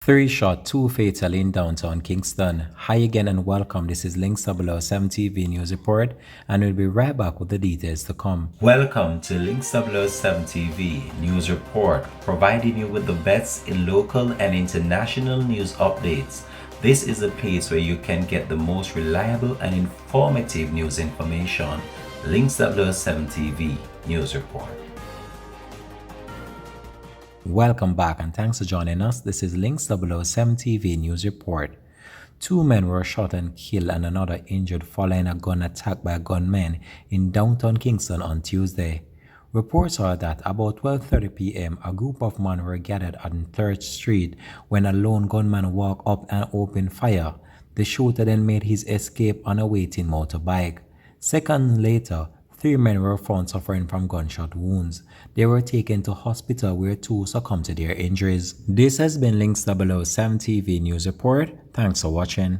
Three shot, two fatal in downtown Kingston. Hi again and welcome. This is Links 007 TV News Report, and we'll be right back with the details to come. Welcome to Links 007 TV News Report, providing you with the best in local and international news updates. This is a place where you can get the most reliable and informative news information. Links 007 TV News Report. Welcome back and thanks for joining us. This is Links 007 TV News Report. Two men were shot and killed and another injured following a gun attack by gunmen in downtown Kingston on Tuesday. Reports are that about 12:30 p.m. a group of men were gathered on 3rd Street when a lone gunman walked up and opened fire. The shooter then made his escape on a waiting motorbike. Seconds later, 3 men were found suffering from gunshot wounds. They were taken to hospital where 2 succumbed to their injuries. This has been Links 007 TV News Report. Thanks for watching.